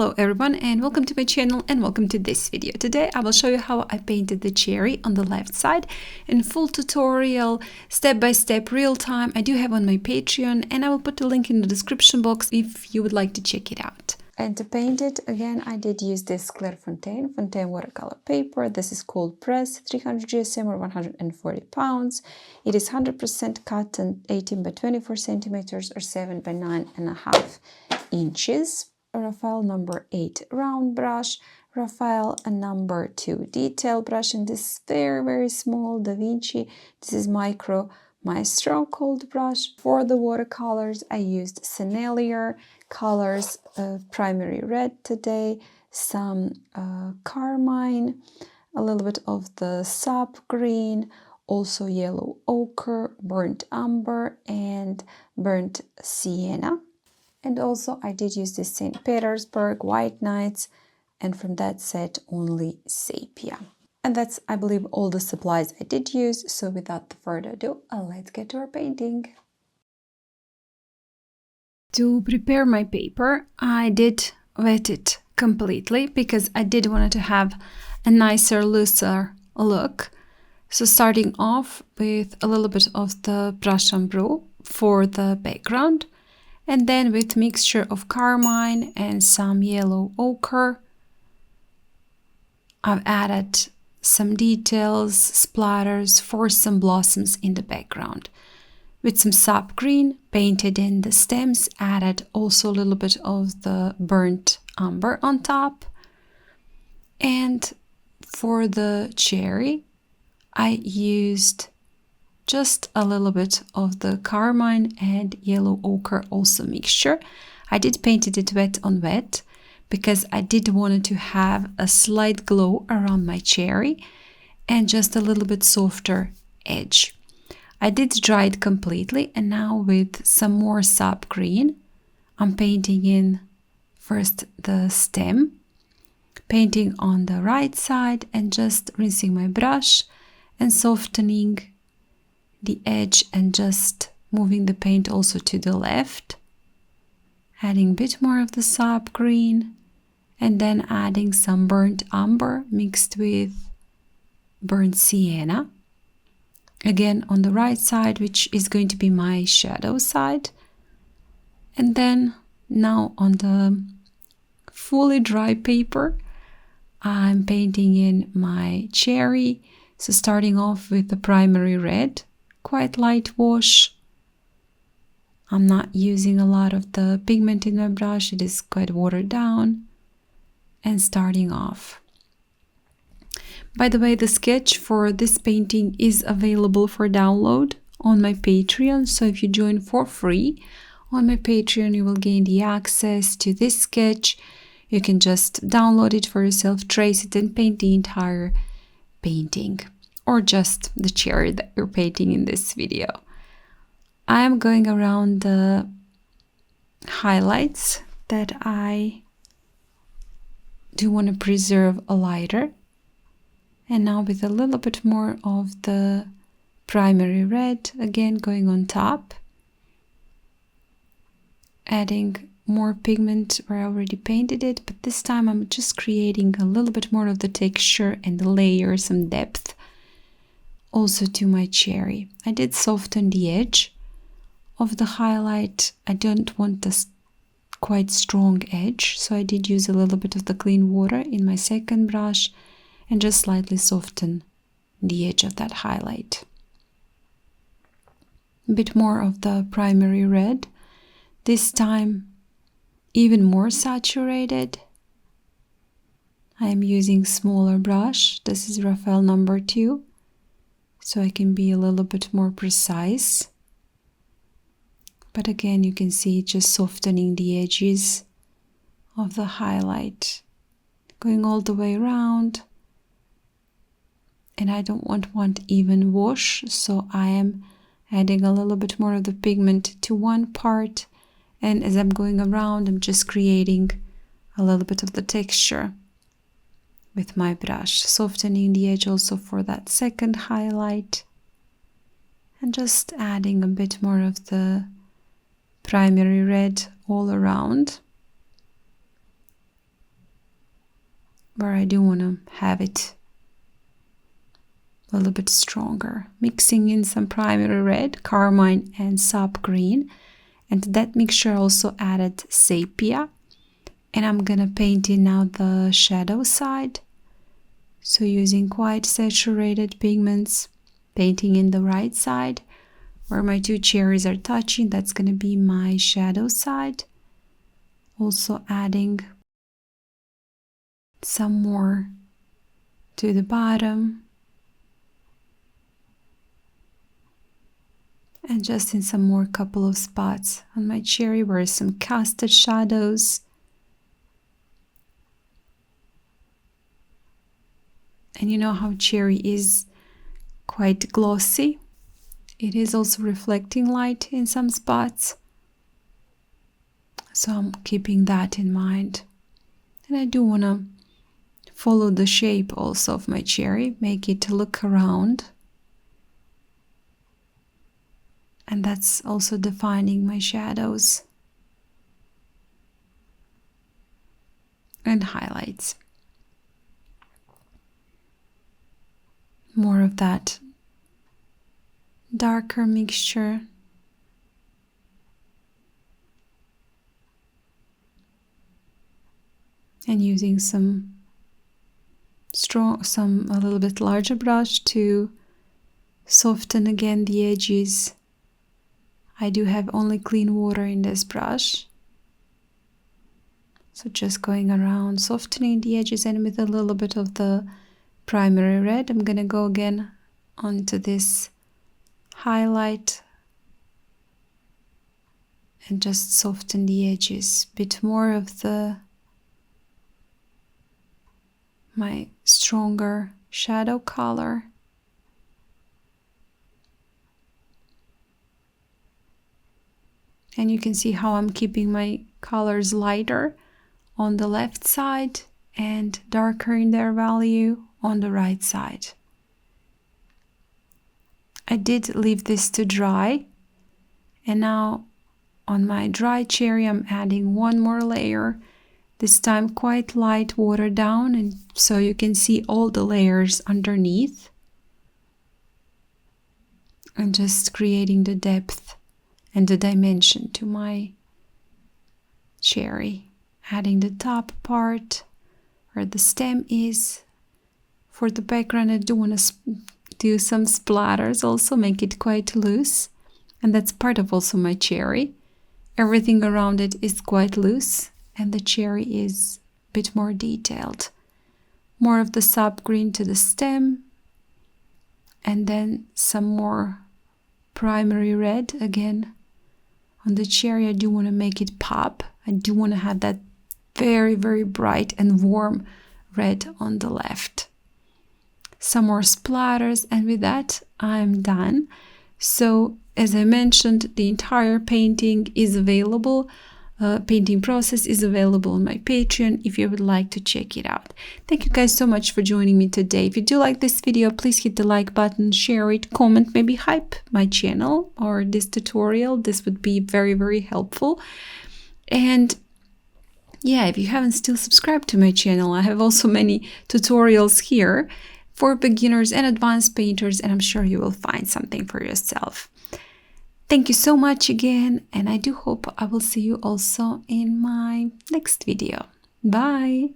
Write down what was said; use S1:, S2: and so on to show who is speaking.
S1: Hello everyone and welcome to my channel and welcome to this video. Today I will show you how I painted the cherry on the left side in full tutorial, step-by-step, real-time. I do have on my Patreon and I will put a link in the description box if you would like to check it out. And to paint it, again, I did use this Clairefontaine Fontaine watercolor paper. This is cold press, 300 GSM or 140 pounds. It is 100% cotton, 18 by 24 centimeters or 7 by 9.5 inches. Raphael number 8 round brush, Raphael a number 2 detail brush, and this very small Da Vinci. This is micro maestro cold brush. For the watercolors I used Sennelier colors, primary red today, some Carmine, a little bit of the sap green, also yellow ochre, burnt umber and burnt sienna. And also I did use this St. Petersburg White Nights, and from that set only Sepia. And that's, I believe, all the supplies I did use. So without further ado, let's get to our painting. To prepare my paper, I did wet it completely because I did want it to have a nicer, looser look. So starting off with a little bit of the brush umber for the background, and then with mixture of Carmine and some yellow ochre, I've added some details, splatters for some blossoms in the background. With some sap green, painted in the stems, added also a little bit of the burnt umber on top. And for the cherry, I used just a little bit of the Carmine and yellow ochre also mixture. I did painted it wet on wet because I did want it to have a slight glow around my cherry and just a little bit softer edge. I did dry it completely, and now with some more sap green, I'm painting in first the stem, painting on the right side and just rinsing my brush and softening the edge and just moving the paint also to the left, adding a bit more of the sap green and then adding some burnt umber mixed with burnt sienna, again on the right side, which is going to be my shadow side. And then now on the fully dry paper I'm painting in my cherry. So starting off with the primary red, quite light wash. I'm not using a lot of the pigment in my brush, it is quite watered down. And starting off. By the way, the sketch for this painting is available for download on my Patreon, so if you join for free on my Patreon you will gain the access to this sketch. You can just download it for yourself, trace it and paint the entire painting, or just the cherry that you're painting in this video. I am going around the highlights that I do want to preserve a lighter. And now with a little bit more of the primary red, again going on top, adding more pigment where I already painted it, but this time I'm just creating a little bit more of the texture and the layer, some depth also to my cherry. I did soften the edge of the highlight. I don't want this quite strong edge, so I did use a little bit of the clean water in my second brush and just slightly soften the edge of that highlight. A bit more of the primary red, this time even more saturated. I am using smaller brush. This is Raphael number 2. So I can be a little bit more precise. But again, you can see just softening the edges of the highlight, going all the way around. And I don't want even wash, so I am adding a little bit more of the pigment to one part. And as I'm going around, I'm just creating a little bit of the texture with my brush, softening the edge also for that second highlight, and just adding a bit more of the primary red all around. where I do want to have it a little bit stronger. Mixing in some primary red, carmine and sap green. And that mixture also added sepia. And I'm gonna paint in now the shadow side. So using quite saturated pigments, painting in the right side where my two cherries are touching, that's gonna be my shadow side. Also adding some more to the bottom. And just in some more couple of spots on my cherry where some casted shadows. And you know how cherry is quite glossy. It is also reflecting light in some spots. So I'm keeping that in mind. And I do want to follow the shape also of my cherry, make it look around. And that's also defining my shadows and highlights. More of that darker mixture. And using a little bit larger brush to soften again the edges. I do have only clean water in this brush. So just going around, softening the edges, and with a little bit of the primary red, I'm gonna go again onto this highlight and just soften the edges. A bit more of my stronger shadow color. And you can see how I'm keeping my colors lighter on the left side and darker in their value on the right side. I did leave this to dry, and now on my dry cherry I'm adding one more layer, this time quite light water down, and so you can see all the layers underneath, and just creating the depth and the dimension to my cherry. Adding the top part where the stem is. For the background I do want to do some splatters also, make it quite loose, and that's part of also my cherry. Everything around it is quite loose and the cherry is a bit more detailed. More of the sap green to the stem, and then some more primary red again on the cherry. I do want to make it pop. I do want to have that very, very bright and warm red on the left. Some more splatters, and with that I'm done. So as I mentioned, the entire painting is available. Painting process is available on my Patreon if you would like to check it out. Thank you guys so much for joining me today. If you do like this video, please hit the like button, share it, comment, maybe hype my channel or this tutorial. This would be very, very helpful. And yeah, if you haven't still subscribed to my channel, I have also many tutorials here for beginners and advanced painters, and I'm sure you will find something for yourself. Thank you so much again, and I do hope I will see you also in my next video. Bye!